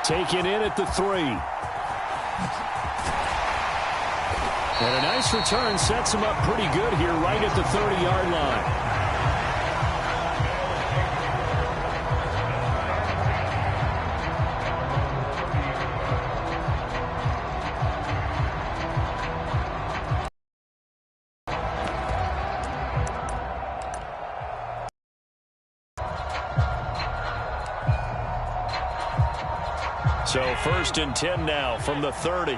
taken in at the 3. And a nice return sets him up pretty good here right at the 30-yard line. So 1st and 10 now from the 30.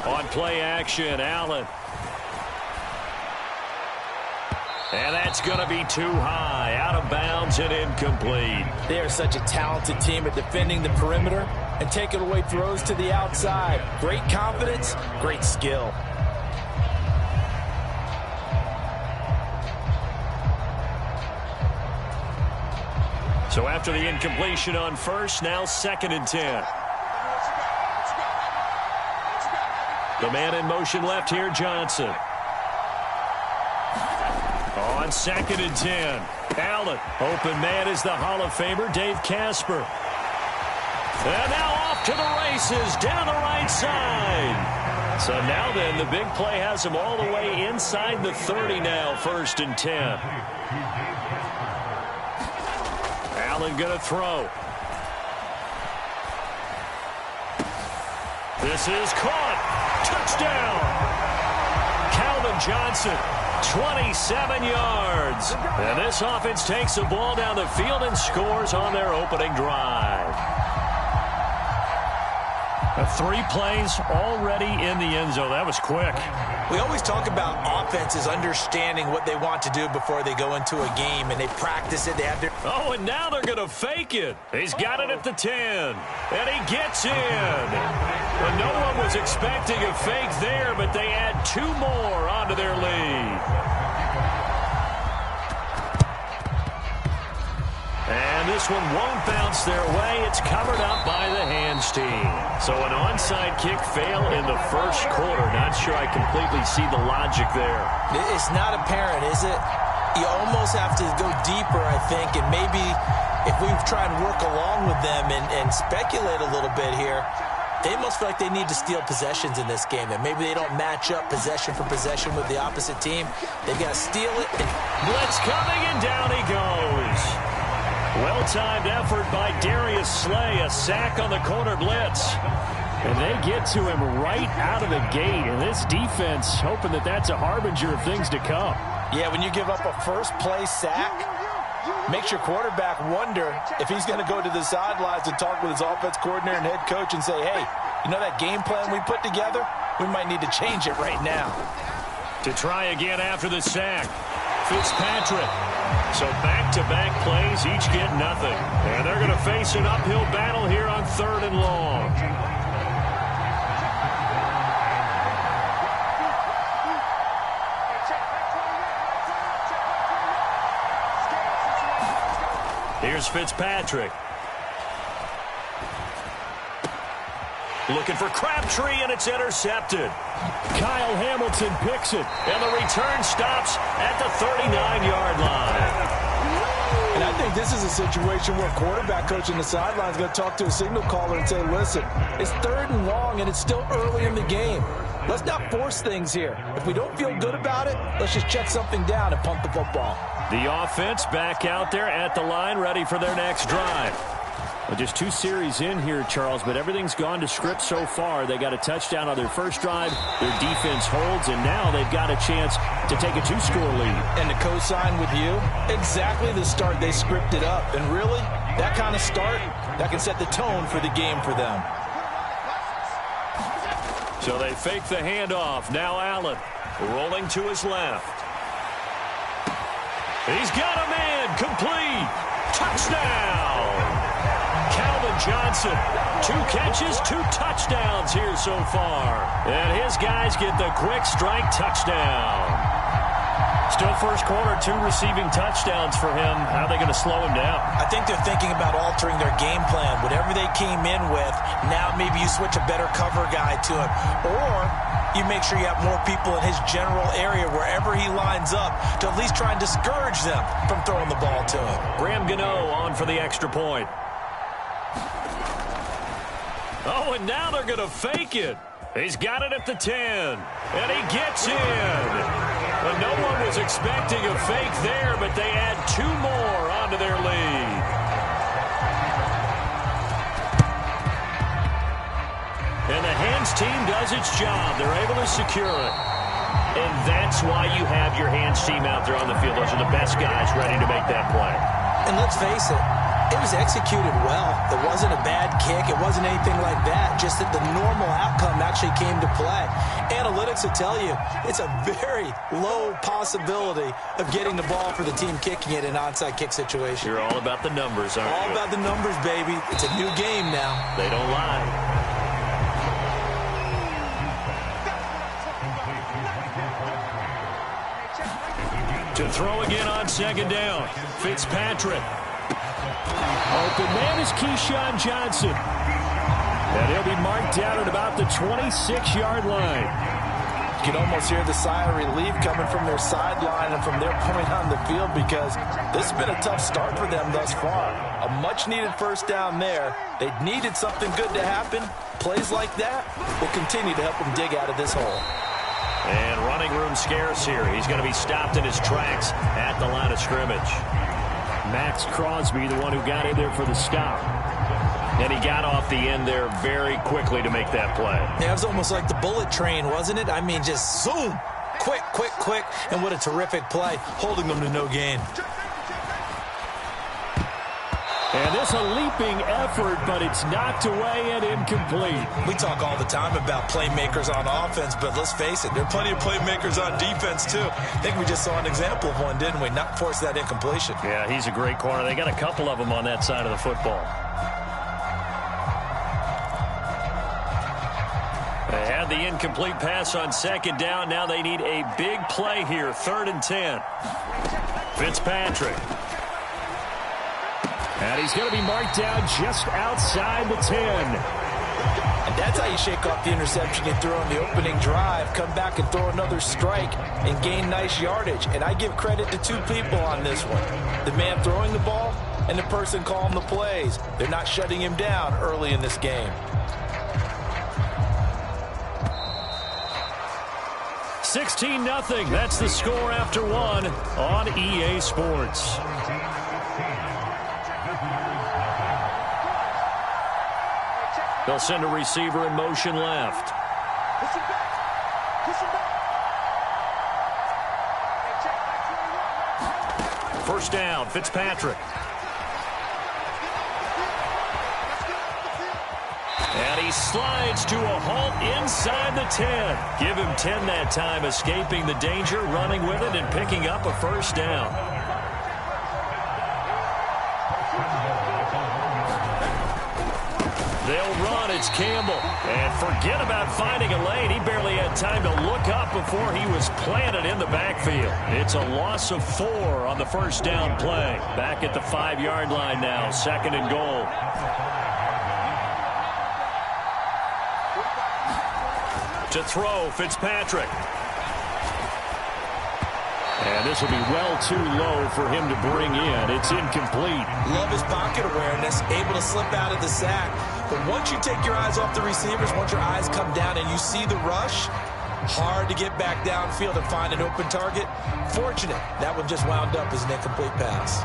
On play action, Allen. And that's going to be too high, out of bounds and incomplete. They are such a talented team at defending the perimeter and taking away throws to the outside. Great confidence, great skill. So after the incompletion on 1st, now 2nd and 10. The man in motion left here, Johnson. On 2nd and 10, Allen. Open man is the Hall of Famer, Dave Casper. And now off to the races, down the right side. So now then, the big play has him all the way inside the 30 now, 1st and 10. Allen going to throw. This is caught. Touchdown. Calvin Johnson, 27 yards. And this offense takes the ball down the field and scores on their opening drive. 3 plays already in the end zone. That was quick. We always talk about offenses understanding what they want to do before they go into a game, and they practice it. They have their... Oh, and now they're going to fake it. He's got it at the 10, and he gets in. Well, no one was expecting a fake there, but they add 2 more onto their lead. And this one won't bounce their way. It's covered up by the hands team. So an onside kick fail in the 1st quarter. Not sure I completely see the logic there. It's not apparent, is it? You almost have to go deeper, I think, and maybe if we try and work along with them and speculate a little bit here, they must feel like they need to steal possessions in this game, and maybe they don't match up possession for possession with the opposite team. They've got to steal it. Blitz coming, and down he goes. Well-timed effort by Darius Slay, a sack on the corner blitz. And they get to him right out of the gate, and this defense hoping that that's a harbinger of things to come. Yeah, when you give up a first-play sack, makes your quarterback wonder if he's going to go to the sidelines and talk with his offense coordinator and head coach and say, hey, you know that game plan we put together? We might need to change it right now. To try again after the sack, Fitzpatrick. So back-to-back plays, each get nothing. And they're going to face an uphill battle here on 3rd and long. Here's Fitzpatrick. Looking for Crabtree, and it's intercepted. Kyle Hamilton picks it, and the return stops at the 39-yard line. And I think this is a situation where quarterback coach on the sideline is going to talk to a signal caller and say, listen, it's 3rd and long, and it's still early in the game. Let's not force things here. If we don't feel good about it, let's just check something down and punt the football. The offense back out there at the line, ready for their next drive. Well, just 2 series in here, Charles, but everything's gone to script so far. They got a touchdown on their first drive. Their defense holds, and now they've got a chance to take a 2-score lead. And to co-sign with you, exactly the start they scripted up. And really, that kind of start, that can set the tone for the game for them. So they fake the handoff. Now Allen rolling to his left. He's got a man. Complete. Touchdown. Calvin Johnson, 2 catches, 2 touchdowns here so far. And his guys get the quick strike touchdown. Still first quarter, 2 receiving touchdowns for him. How are they going to slow him down? I think they're thinking about altering their game plan. Whatever they came in with, now maybe you switch a better cover guy to him. Or you make sure you have more people in his general area wherever he lines up to at least try and discourage them from throwing the ball to him. Graham Gano on for the extra point. Oh, and now they're going to fake it. He's got it at the 10, and he gets in. But no one was expecting a fake there, but they add 2 more onto their lead. And the hands team does its job. They're able to secure it. And that's why you have your hands team out there on the field. Those are the best guys ready to make that play. And let's face it, it was executed well. It wasn't a bad kick. It wasn't anything like that. Just that the normal outcome actually came to play. Analytics will tell you it's a very low possibility of getting the ball for the team kicking it in an onside kick situation. You're all about the numbers, aren't you? All about the numbers, baby. It's a new game now. They don't lie. To throw again on second down. Fitzpatrick. Open man is Keyshawn Johnson. And he'll be marked down at about the 26-yard line. You can almost hear the sigh of relief coming from their sideline and from their point on the field because this has been a tough start for them thus far. A much-needed first down there. They needed something good to happen. Plays like that will continue to help them dig out of this hole. And running room scarce here. He's going to be stopped in his tracks at the line of scrimmage. Max Crosby, the one who got in there for the stop. And he got off the end there very quickly to make that play. Yeah, it was almost like the bullet train, wasn't it? I mean, just zoom. Quick, quick, quick. And what a terrific play, holding them to no gain. And this a leaping effort, but it's knocked away and incomplete. We talk all the time about playmakers on offense, but let's face it, there are plenty of playmakers on defense, too. I think we just saw an example of one, didn't we? Not force that incompletion. Yeah, he's a great corner. They got a couple of them on that side of the football. They had the incomplete pass on second down. Now they need a big play here, 3rd and 10. Fitzpatrick. And he's going to be marked down just outside the 10. And that's how you shake off the interception you threw on the opening drive. Come back and throw another strike and gain nice yardage. And I give credit to 2 people on this one. The man throwing the ball and the person calling the plays. They're not shutting him down early in this game. 16-0. That's the score after 1 on EA Sports. They'll send a receiver in motion left. First down, Fitzpatrick. And he slides to a halt inside the 10. Give him 10 that time, escaping the danger, running with it, and picking up a first down. They'll run. It's Campbell. And forget about finding a lane. He barely had time to look up before he was planted in the backfield. It's a loss of 4 on the first down play. Back at the 5-yard line now, 2nd and goal. To throw, Fitzpatrick. And this will be well too low for him to bring in. It's incomplete. Love his pocket awareness, able to slip out of the sack. But once you take your eyes off the receivers, once your eyes come down and you see the rush, hard to get back downfield and find an open target. Fortunate, that one just wound up as an incomplete pass.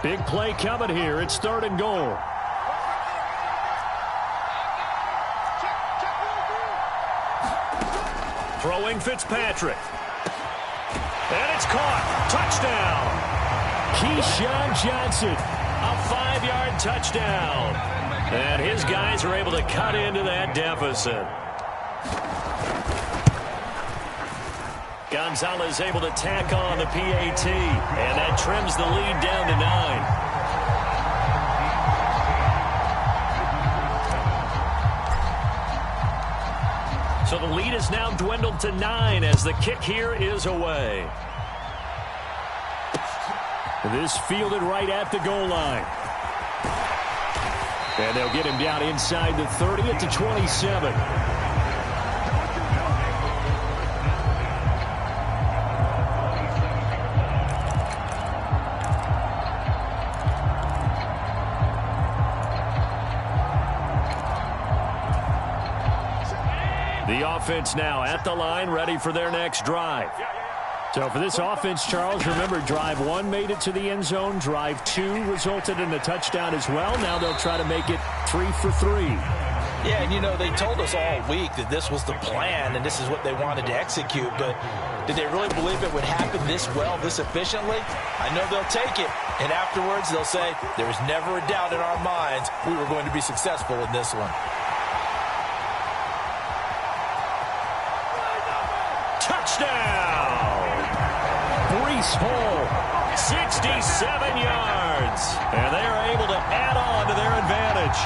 Big play coming here. It's 3rd and goal. Throwing Fitzpatrick. And it's caught. Touchdown. Keyshawn Johnson. A 5-yard touchdown. And his guys are able to cut into that deficit. Gonzalez able to tack on the PAT. And that trims the lead down to 9. So the lead is now dwindled to 9 as the kick here is away. This fielded right at the goal line. And they'll get him down inside the 30 at the 27. The offense now at the line, ready for their next drive. So for this offense, Charles, remember, drive 1 made it to the end zone. Drive 2 resulted in a touchdown as well. Now they'll try to make it 3 for 3. Yeah, and you know, they told us all week that this was the plan and this is what they wanted to execute, but did they really believe it would happen this well, this efficiently? I know they'll take it, and afterwards they'll say, there was never a doubt in our minds we were going to be successful in this one. Touchdown! Breece Hall, 67 yards. And they are able to add on to their advantage.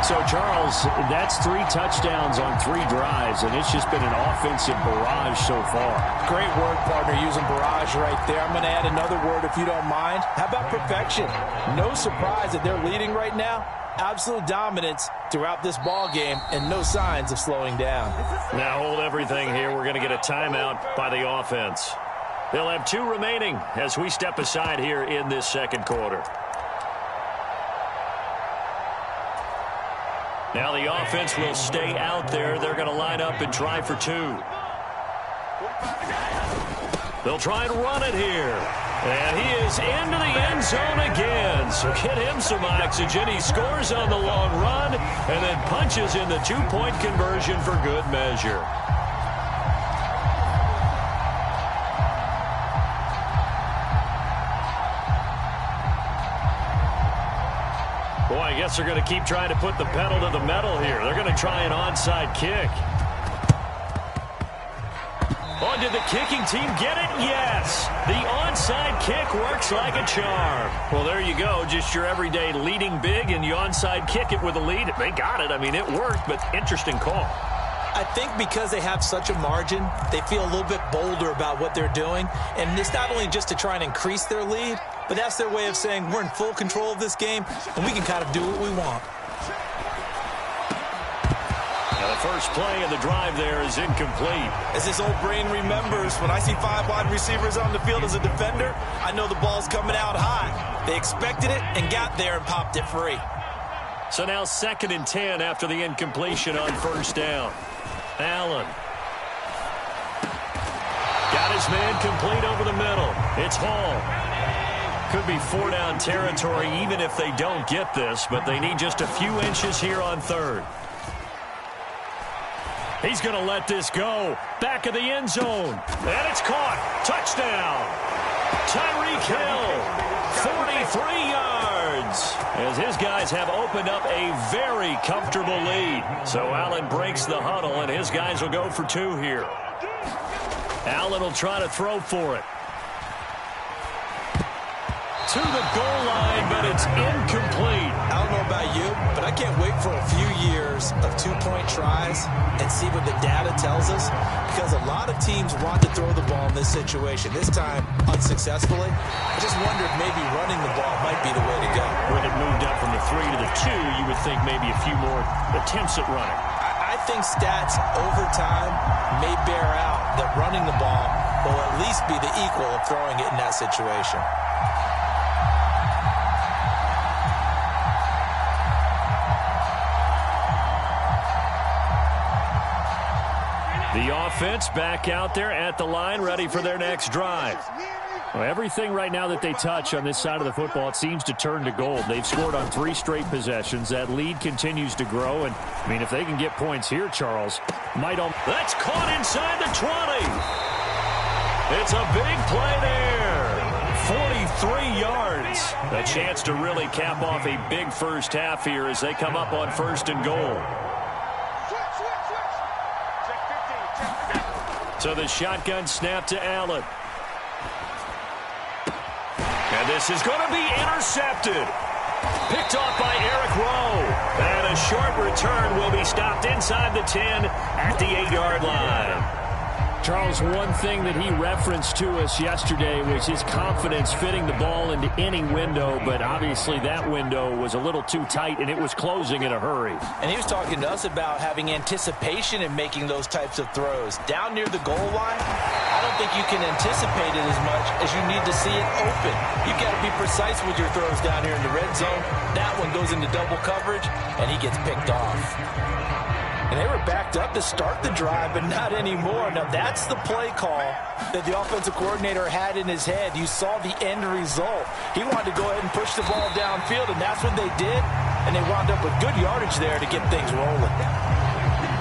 So, Charles, that's 3 touchdowns on 3 drives, and it's just been an offensive barrage so far. Great word, partner, using barrage right there. I'm going to add another word if you don't mind. How about perfection? No surprise that they're leading right now. Absolute dominance throughout this ball game and no signs of slowing down. Now hold everything here. We're going to get a timeout by the offense. They'll have 2 remaining as we step aside here in this second quarter. Now the offense will stay out there. They're going to line up and try for 2. They'll try and run it here. And he is into the end zone again. So get him some oxygen. He scores on the long run and then punches in the 2-point conversion for good measure. Boy, I guess they're going to keep trying to put the pedal to the metal here. They're going to try an onside kick. Oh, did the kicking team get it? Yes. The onside kick works like a charm. Well, there you go. Just your everyday leading big, and you onside kick it with a lead. They got it. I mean, it worked, but interesting call. I think because they have such a margin, they feel a little bit bolder about what they're doing. And it's not only just to try and increase their lead, but that's their way of saying we're in full control of this game, and we can kind of do what we want. The first play of the drive there is incomplete. As this old brain remembers, when I see 5 wide receivers on the field as a defender, I know the ball's coming out high. They expected it and got there and popped it free. So now 2nd and 10 after the incompletion on first down. Allen. Got his man complete over the middle. It's Hall. Could be 4-down territory even if they don't get this, but they need just a few inches here on 3rd. He's going to let this go. Back of the end zone. And it's caught. Touchdown. Tyreek Hill, 43 yards. As his guys have opened up a very comfortable lead. So Allen breaks the huddle, and his guys will go for 2 here. Allen will try to throw for it. To the goal line, but it's incomplete. I don't know about you, but I can't wait for a few years of 2-point tries and see what the data tells us, because a lot of teams want to throw the ball in this situation. This time, unsuccessfully. I just wonder if maybe running the ball might be the way to go. When it moved up from the 3 to the 2, you would think maybe a few more attempts at running. I think stats over time may bear out that running the ball will at least be the equal of throwing it in that situation. The offense back out there at the line, ready for their next drive. Well, everything right now that they touch on this side of the football, it seems to turn to gold. They've scored on 3 straight possessions. That lead continues to grow. And, I mean, if they can get points here, Charles, that's caught inside the 20. It's a big play there. 43 yards. A chance to really cap off a big first half here as they come up on 1st and goal. So the shotgun snap to Allen. And this is going to be intercepted. Picked off by Eric Rowe. And a short return will be stopped inside the 10 at the 8-yard line. Charles, one thing that he referenced to us yesterday was his confidence fitting the ball into any window, but obviously that window was a little too tight, and it was closing in a hurry. And he was talking to us about having anticipation in making those types of throws. Down near the goal line, I don't think you can anticipate it as much as you need to see it open. You've got to be precise with your throws down here in the red zone. That one goes into double coverage, and he gets picked off. And they were backed up to start the drive, but not anymore. Now, that's the play call that the offensive coordinator had in his head. You saw the end result. He wanted to go ahead and push the ball downfield, and that's what they did. And they wound up with good yardage there to get things rolling.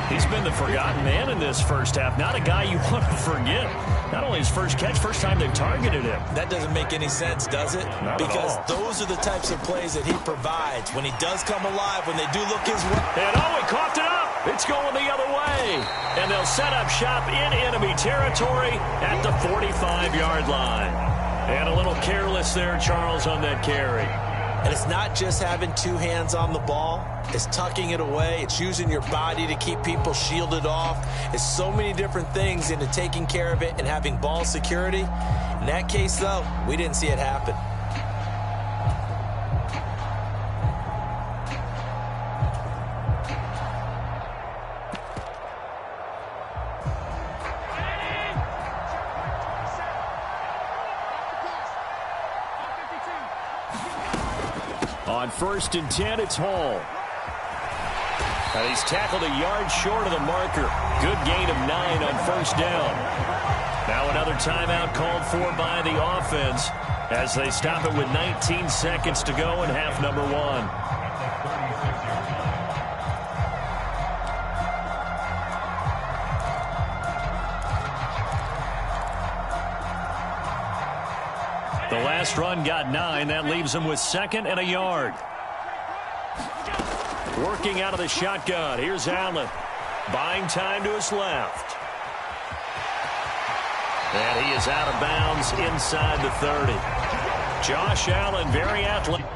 He's been the forgotten man in this first half. Not a guy you want to forget. Not only his first catch, first time they've targeted him. That doesn't make any sense, does it? Not because at all. Those are the types of plays that he provides. When he does come alive, when they do look his way. And he coughed it up. It's going the other way. And they'll set up shop in enemy territory at the 45-yard line. And a little careless there, Charles, on that carry. And it's not just having two hands on the ball. It's tucking it away. It's using your body to keep people shielded off. It's so many different things into taking care of it and having ball security. In that case, though, we didn't see it happen. On 1st and 10, it's Hall. And he's tackled a yard short of the marker. Good gain of 9 on 1st down. Now another timeout called for by the offense as they stop it with 19 seconds to go in half number 1. The last run got 9. That leaves him with 2nd and a yard. Working out of the shotgun. Here's Allen. Buying time to his left. And he is out of bounds inside the 30. Josh Allen, very athletic.